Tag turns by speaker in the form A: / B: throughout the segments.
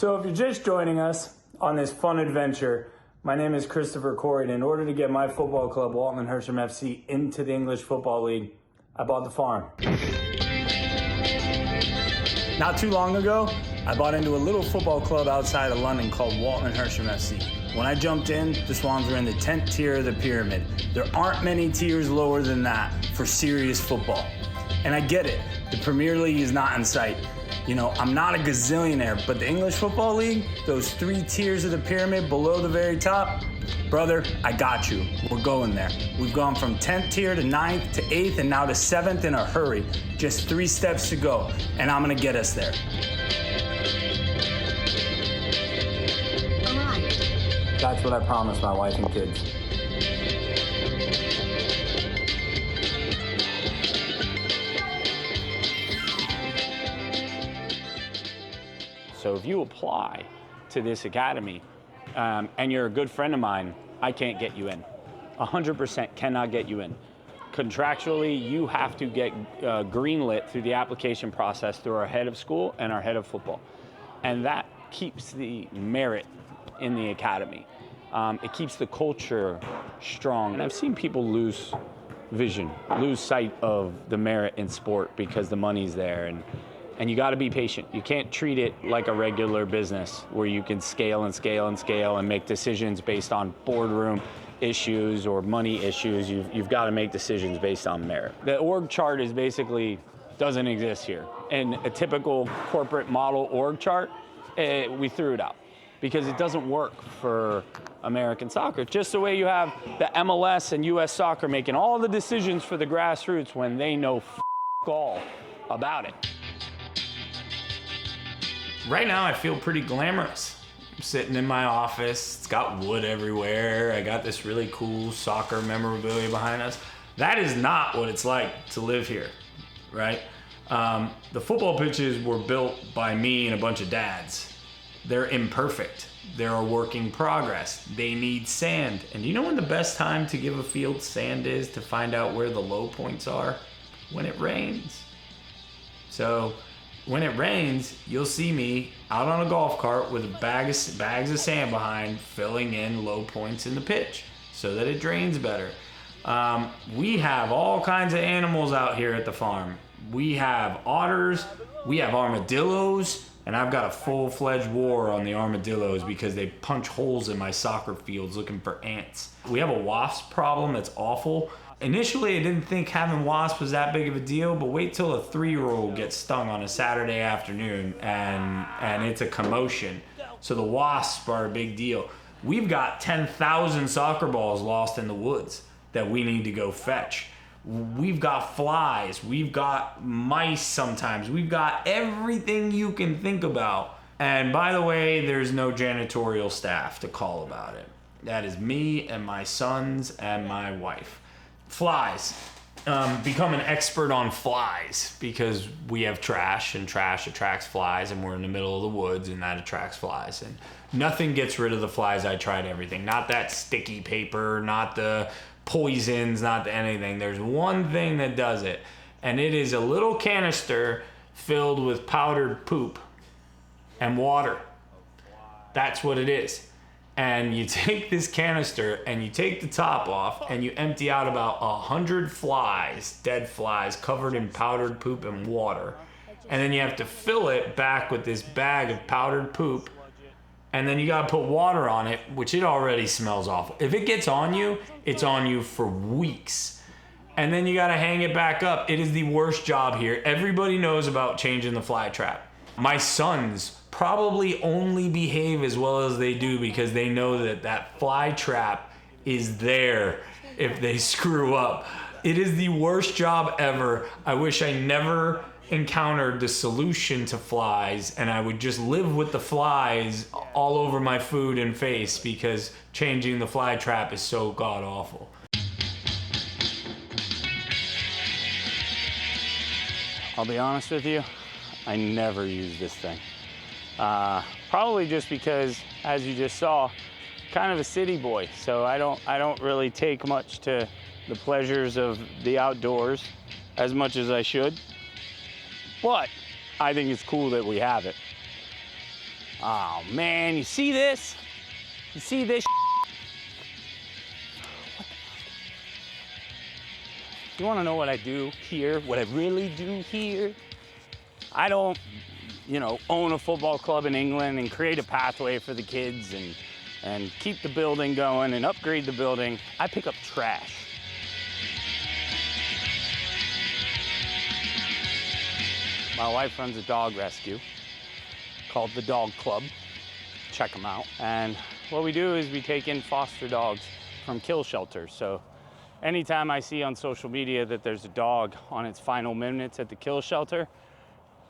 A: So if you're just joining us on this fun adventure, my name is Christopher Corey, and in order to get my football club, Walton Hersham FC, into the English Football League, I bought the farm. Not too long ago, I bought into a little football club outside of London called Walton Hersham FC. When I jumped in, the Swans were in the 10th tier of the pyramid. There aren't many tiers lower than that for serious football. And I get it, the Premier League is not in sight. You know, I'm not a gazillionaire, but the English Football League, those 3 tiers of the pyramid below the very top, brother, I got you. We're going there. We've gone from 10th tier to 9th to 8th and now to 7th in a hurry. Just 3 steps to go, and I'm gonna get us there.
B: All right.
A: That's what I promised my wife and kids.
C: So if you apply to this academy and you're a good friend of mine, I can't get you in. 100% cannot get you in. Contractually, you have to get greenlit through the application process through our head of school and our head of football. And that keeps the merit in the academy. It keeps the culture strong. And I've seen people lose vision, lose sight of the merit in sport because the money's there. And you gotta be patient. You can't treat it like a regular business where you can scale and scale and scale and make decisions based on boardroom issues or money issues. You've gotta make decisions based on merit. The org chart is basically doesn't exist here. And a typical corporate model org chart, we threw it out because it doesn't work for American soccer. Just the way you have the MLS and US soccer making all the decisions for the grassroots when they know all about it.
A: Right now, I feel pretty glamorous. I'm sitting in my office. It's got wood everywhere. I got this really cool soccer memorabilia behind us. That is not what it's like to live here, right? The football pitches were built by me and a bunch of dads. They're imperfect. They're a work in progress. They need sand. And you know when the best time to give a field sand is to find out where the low points are? When it rains. So, when it rains, you'll see me out on a golf cart with bags of sand behind, filling in low points in the pitch so that it drains better. We have all kinds of animals out here at the farm. We have otters, we have armadillos, and I've got a full-fledged war on the armadillos because they punch holes in my soccer fields looking for ants. We have a wasp problem that's awful. Initially, I didn't think having wasps was that big of a deal, but wait till a 3-year-old gets stung on a Saturday afternoon and it's a commotion. So the wasps are a big deal. We've got 10,000 soccer balls lost in the woods that we need to go fetch. We've got flies, we've got mice sometimes, we've got everything you can think about. And by the way, there's no janitorial staff to call about it. That is me and my sons and my wife. Flies. Become an expert on flies because we have trash and trash attracts flies and we're in the middle of the woods and that attracts flies. And nothing gets rid of the flies. I tried everything. Not that sticky paper, not the poisons, not the anything. There's one thing that does it, and it is a little canister filled with powdered poop and water. That's what it is. And you take this canister and you take the top off and you empty out about 100 flies, dead flies covered in powdered poop and water. And then you have to fill it back with this bag of powdered poop. And then you gotta put water on it, which it already smells awful. If it gets on you, it's on you for weeks. And then you gotta hang it back up. It is the worst job here. Everybody knows about changing the fly trap. My sons probably only behave as well as they do because they know that that fly trap is there if they screw up. It is the worst job ever. I wish I never encountered the solution to flies and I would just live with the flies all over my food and face because changing the fly trap is so god awful.
C: I'll be honest with you, I never use this thing. Probably just because, as you just saw, kind of a city boy, so I don't really take much to the pleasures of the outdoors as much as I should. But I think it's cool that we have it. Oh man, you see this? You see this? You wanna know what I do here? What I really do here? I don't, own a football club in England and create a pathway for the kids and keep the building going and upgrade the building. I pick up trash. My wife runs a dog rescue called the Dog Club. Check them out. And what we do is we take in foster dogs from kill shelters. So anytime I see on social media that there's a dog on its final minutes at the kill shelter,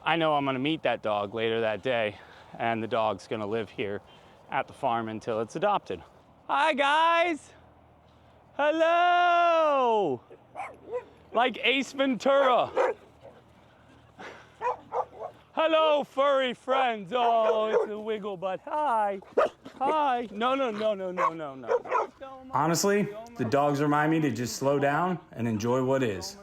C: I know I'm gonna meet that dog later that day, and the dog's gonna live here at the farm until it's adopted. Hi guys! Hello! Like Ace Ventura. Hello, furry friends. Oh, it's a wiggle butt. Hi. Hi. No.
A: Honestly, the dogs remind me to just slow down and enjoy what is.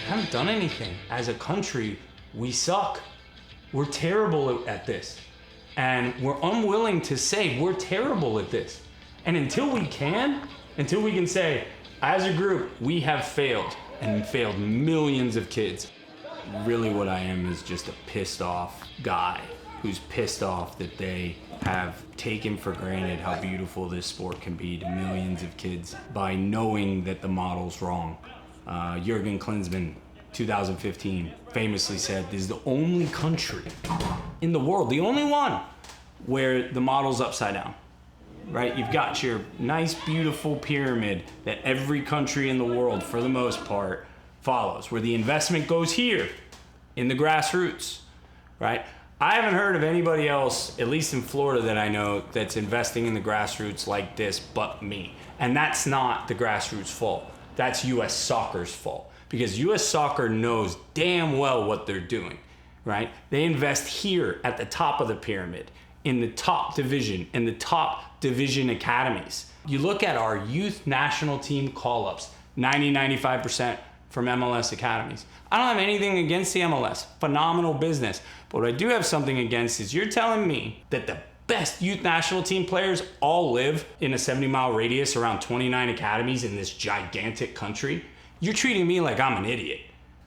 A: Haven't done anything. As a country, we suck. We're terrible at this. And we're unwilling to say we're terrible at this. And until we can say, as a group, we have failed and failed millions of kids. Really what I am is just a pissed off guy who's pissed off that they have taken for granted how beautiful this sport can be to millions of kids by knowing that the model's wrong. Jurgen Klinsmann, 2015, famously said, this is the only country in the world, the only one, where the model's upside down, right? You've got your nice, beautiful pyramid that every country in the world, for the most part, follows, where the investment goes here in the grassroots, right? I haven't heard of anybody else, at least in Florida that I know, that's investing in the grassroots like this but me. And that's not the grassroots fault. That's U.S. Soccer's fault, because U.S. Soccer knows damn well what they're doing, right? They invest here at the top of the pyramid, in the top division, in the top division academies. You look at our youth national team call-ups, 95% from MLS academies. I don't have anything against the MLS, phenomenal business. But what I do have something against is you're telling me that the best youth national team players all live in a 70-mile radius around 29 academies in this gigantic country. You're treating me like I'm an idiot.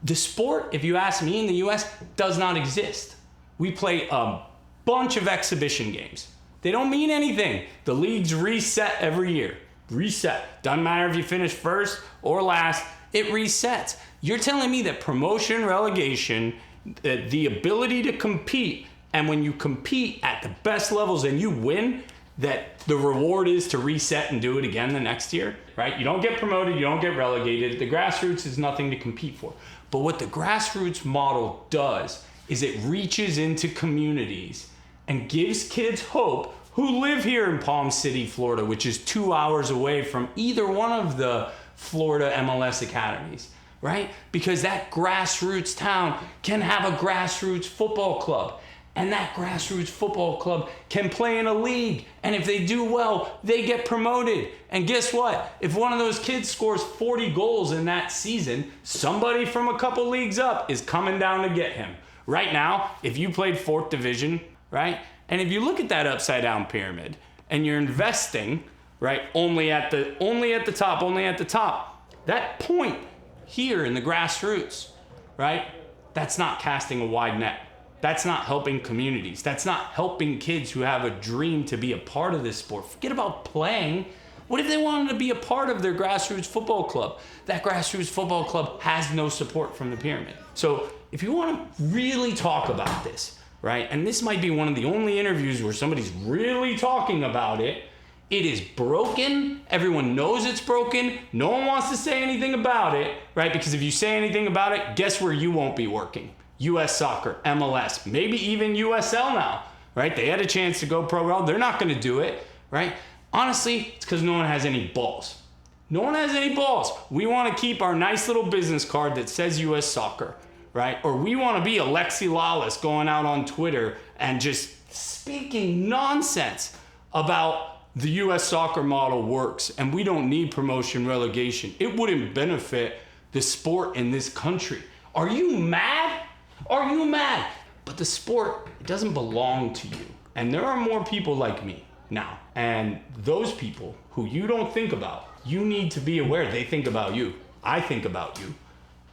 A: The sport, if you ask me, in the US does not exist. We play a bunch of exhibition games. They don't mean anything. The leagues reset every year. Reset. Doesn't matter if you finish first or last, it resets. You're telling me that promotion, relegation, the ability to compete, and when you compete at the best levels and you win, that the reward is to reset and do it again the next year, right? You don't get promoted, you don't get relegated. The grassroots is nothing to compete for. But what the grassroots model does is it reaches into communities and gives kids hope who live here in Palm City, Florida, which is 2 hours away from either one of the Florida MLS academies, right? Because that grassroots town can have a grassroots football club. And that grassroots football club can play in a league. And if they do well, they get promoted. And guess what? If one of those kids scores 40 goals in that season, somebody from a couple leagues up is coming down to get him. Right now, if you played 4th division, right? And if you look at that upside down pyramid and you're investing, right, only at the top, that point here in the grassroots, right? That's not casting a wide net. That's not helping communities. That's not helping kids who have a dream to be a part of this sport. Forget about playing. What if they wanted to be a part of their grassroots football club? That grassroots football club has no support from the pyramid. So if you want to really talk about this, right, and this might be one of the only interviews where somebody's really talking about it, it is broken. Everyone knows it's broken. No one wants to say anything about it, right? Because if you say anything about it, guess where you won't be working? U.S. Soccer, MLS, maybe even USL now, right? They had a chance to go pro. Well, they're not going to do it, right? Honestly, it's because no one has any balls. No one has any balls. We want to keep our nice little business card that says U.S. Soccer, right? Or we want to be Alexi Lawless going out on Twitter and just speaking nonsense about
D: the US soccer model works and we don't need promotion relegation. It wouldn't benefit the sport in this country. Are you mad? Are you mad? But the sport, it doesn't belong to you. And there are more people like me now. And those people who you don't think about, you need to be aware they think about you. I think about you,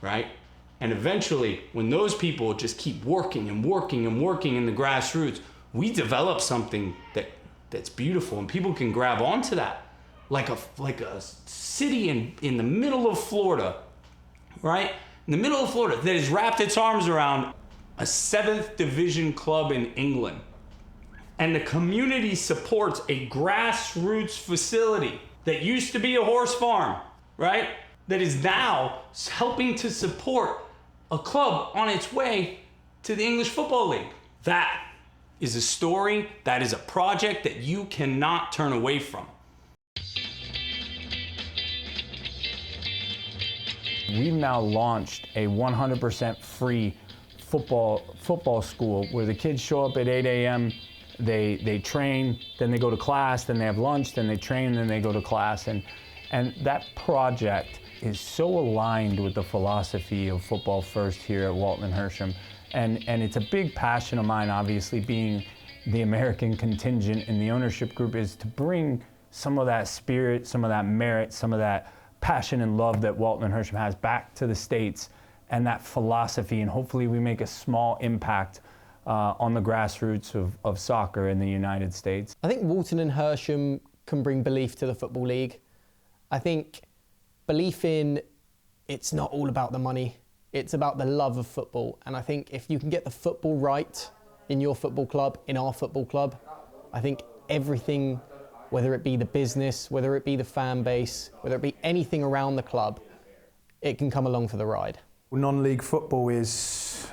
D: right? And eventually, when those people just keep working and working and working in the grassroots, we develop something that's beautiful, and people can grab onto that. Like a city in the middle of Florida, right? In the middle of Florida that has wrapped its arms around a 7th division club in England. And the community supports a grassroots facility that used to be a horse farm, right? That is now helping to support a club on its way to the English Football League. That is a story, that is a project that you cannot turn away from.
C: We've now launched a 100% free football school where the kids show up at 8 a.m., they train, then they go to class, then they have lunch, then they train, then they go to class. And that project is so aligned with the philosophy of Football First here at Walton Hersham. And it's a big passion of mine, obviously, being the American contingent in the ownership group, is to bring some of that spirit, some of that merit, some of that passion and love that Walton Hersham has back to the States, and that philosophy, and hopefully we make a small impact on the grassroots of soccer in the United States.
E: I think Walton and Hersham can bring belief to the Football League. I think belief in it's not all about the money, it's about the love of football. And I think if you can get the football right in your football club, in our football club, I think everything, whether it be the business, whether it be the fan base, whether it be anything around the club, it can come along for the ride.
F: Non-league football is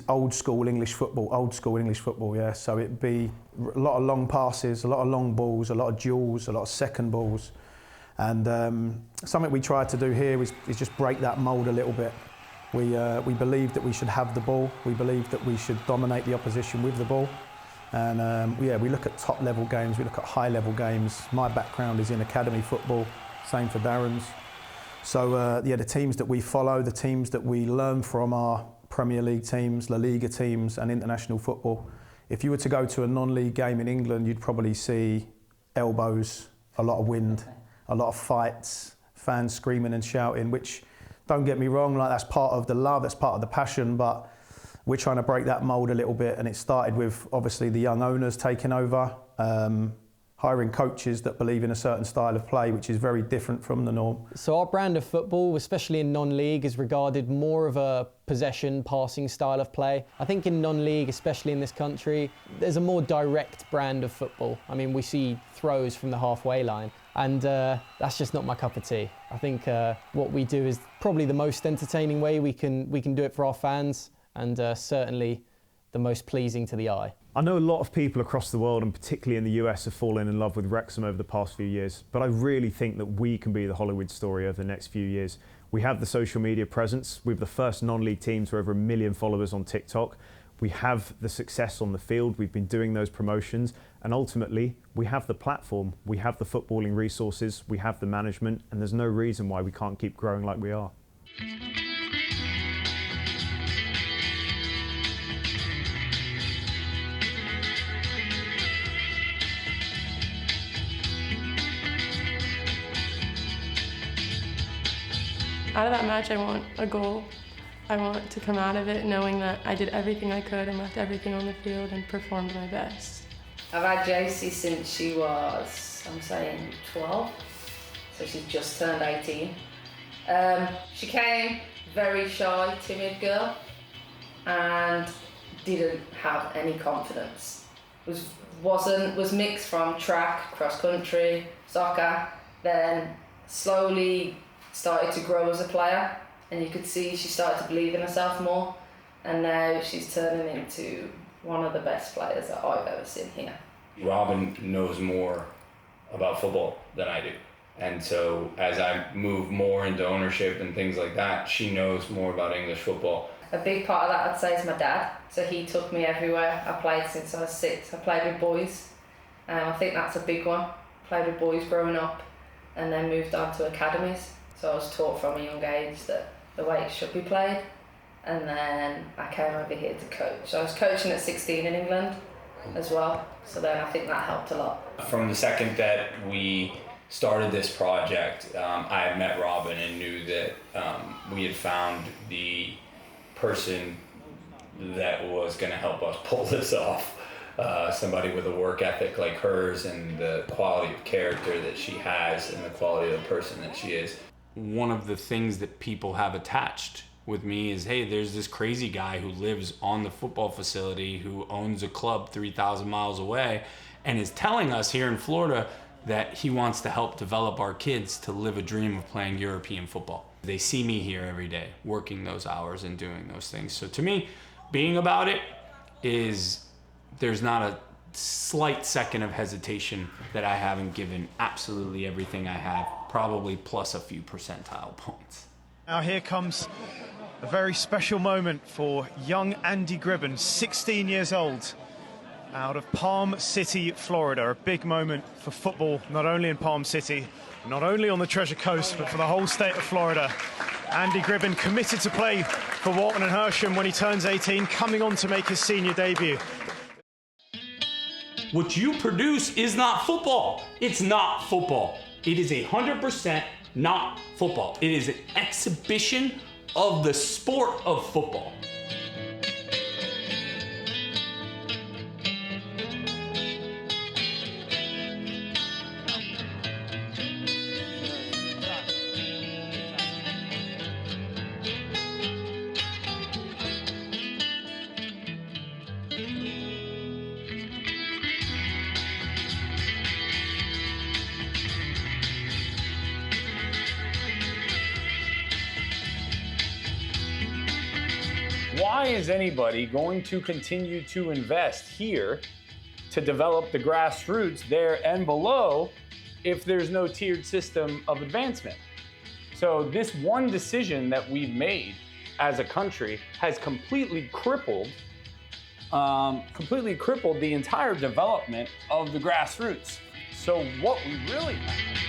F: old school English football, yeah. So it'd be a lot of long passes, a lot of long balls, a lot of duels, a lot of second balls. And something we tried to do here is just break that mould a little bit. We believe that we should have the ball. We believe that we should dominate the opposition with the ball. And we look at top level games, we look at high level games. My background is in academy football, same for Darren's. So the teams that we follow, the teams that we learn from are Premier League teams, La Liga teams and international football. If you were to go to a non-league game in England, you'd probably see elbows, a lot of wind, a lot of fights, fans screaming and shouting, which, don't get me wrong, like that's part of the love, that's part of the passion, but we're trying to break that mould a little bit, and it started with obviously the young owners taking over, hiring coaches that believe in a certain style of play, which is very different from the norm.
E: So our brand of football, especially in non-league, is regarded more of a possession, passing style of play. I think in non-league, especially in this country, there's a more direct brand of football. I mean, we see throws from the halfway line, and that's just not my cup of tea. I think what we do is probably the most entertaining way we can do it for our fans, and certainly the most pleasing to the eye.
G: I know a lot of people across the world, and particularly in the US, have fallen in love with Wrexham over the past few years, but I really think that we can be the Hollywood story over the next few years. We have the social media presence. We're the first non-league team to over 1 million followers on TikTok. We have the success on the field. We've been doing those promotions, and ultimately we have the platform, we have the footballing resources, we have the management, and there's no reason why we can't keep growing like we are.
H: Out of that match, I want a goal. I want to come out of it knowing that I did everything I could and left everything on the field and performed my best.
I: I've had Josie since she was, 12, so she's just turned 18. She came very shy, timid girl, and didn't have any confidence. Was mixed from track, cross country, soccer, then slowly started to grow as a player, and you could see she started to believe in herself more, and now she's turning into one of the best players that I've ever seen here.
D: Robin knows more about football than I do, and so as I move more into ownership and things like that, she knows more about English football.
I: A big part of that, I'd say, is my dad. So he took me everywhere. I played since I was 6. I played with boys. I think that's a big one. played with boys growing up, and then moved on to academies. So I was taught from a young age that the way it should be played. And then I came over here to coach. So I was coaching at 16 in England as well. So then I think that helped a lot.
A: From the second that we started this project, I had met Robin and knew that we had found the person that was going to help us pull this off. Somebody with a work ethic like hers and the quality of character that she has and the quality of the person that she is. One of the things that people have attached with me is, hey, there's this crazy guy who lives on the football facility, who owns a club 3,000 miles away, and is telling us here in Florida that he wants to help develop our kids to live a dream of playing European football. They see me here every day, working those hours and doing those things. So to me, being about it is, there's not a slight second of hesitation that I haven't given absolutely everything I have, probably plus a few percentile points.
J: Now here comes a very special moment for young Andy Gribben, 16 years old, out of Palm City, Florida. A big moment for football, not only in Palm City, not only on the Treasure Coast, but for the whole state of Florida. Andy Gribben committed to play for Walton Hersham when he turns 18, coming on to make his senior debut.
D: What you produce is not football. It's not football. It is 100% not football. It is an exhibition of the sport of football.
C: Why is anybody going to continue to invest here to develop the grassroots there and below if there's no tiered system of advancement? So this one decision that we've made as a country has completely crippled the entire development of the grassroots. So what we really have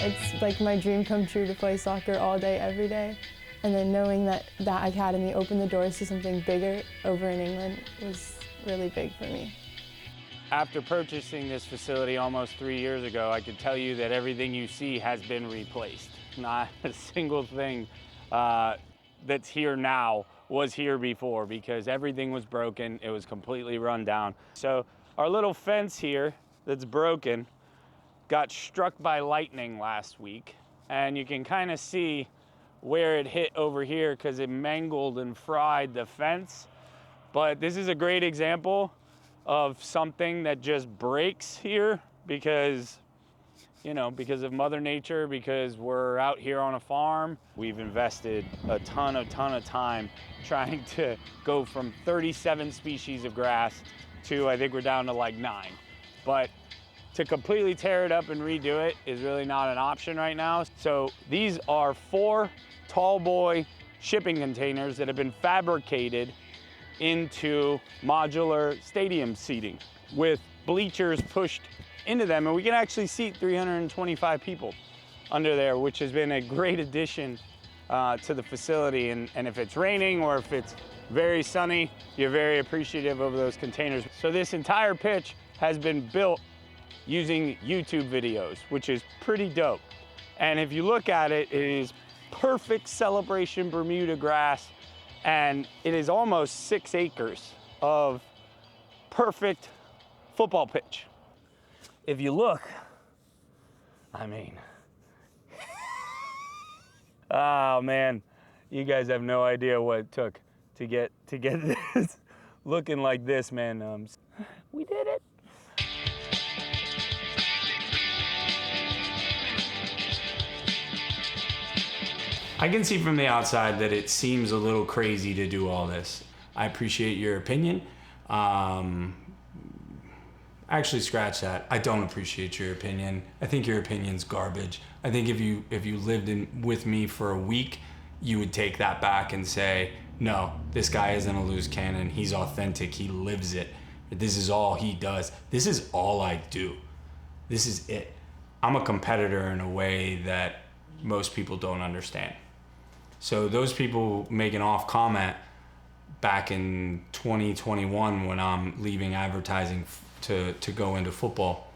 H: It's like my dream come true to play soccer all day, every day. And then knowing that that academy opened the doors to something bigger over in England was really big for me.
C: After purchasing this facility almost 3 years ago, I can tell you that everything you see has been replaced. Not a single thing that's here now was here before, because everything was broken. It was completely run down. So our little fence here that's broken got struck by lightning last week, and you can kind of see where it hit over here because it mangled and fried the fence. But this is a great example of something that just breaks here because, you know, because of Mother Nature, because we're out here on a farm. We've invested a ton of time trying to go from 37 species of grass to, I think we're down to like 9. But to completely tear it up and redo it is really not an option right now. So these are 4 tall boy shipping containers that have been fabricated into modular stadium seating with bleachers pushed into them, and we can actually seat 325 people under there, which has been a great addition to the facility. And if it's raining or if it's very sunny, you're very appreciative of those containers. So this entire pitch has been built using YouTube videos, which is pretty dope. And if you look at it, it is perfect celebration Bermuda grass, and it is almost 6 acres of perfect football pitch. If you look, I mean, oh man, you guys have no idea what it took to get this looking like this, man. We did it.
A: I can see from the outside that it seems a little crazy to do all this. I appreciate your opinion. I Actually, scratch that. I don't appreciate your opinion. I think your opinion's garbage. I think if you lived with me for a week, you would take that back and say, no, this guy isn't a loose cannon. He's authentic. He lives it. This is all he does. This is all I do. This is it. I'm a competitor in a way that most people don't understand. So those people make an off comment back in 2021 when I'm leaving advertising to go into football.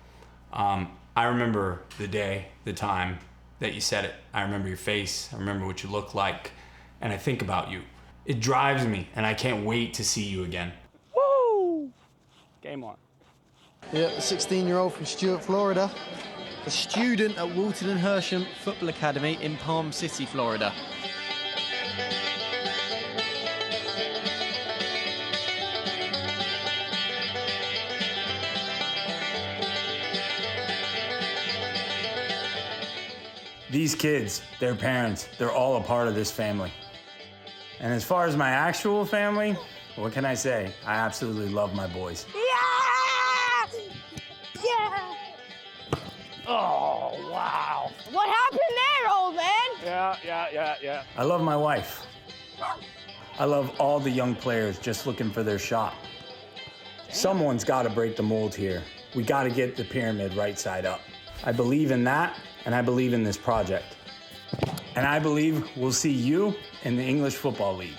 A: I remember the day, the time that you said it. I remember your face. I remember what you look like. And I think about you. It drives me, and I can't wait to see you again.
C: Woo! Game on.
K: Yeah, a 16-year-old from Stuart, Florida. A student at Walton Hersham Football Academy in Palm City, Florida.
A: These kids, their parents, they're all a part of this family. And as far as my actual family, what can I say? I absolutely love my boys.
L: Yeah! Yeah!
C: Oh, wow.
L: What happened there, old man?
C: Yeah.
A: I love my wife. I love all the young players just looking for their shot. Someone's got to break the mold here. We got to get the pyramid right side up. I believe in that, and I believe in this project. And I believe we'll see you in the English Football League.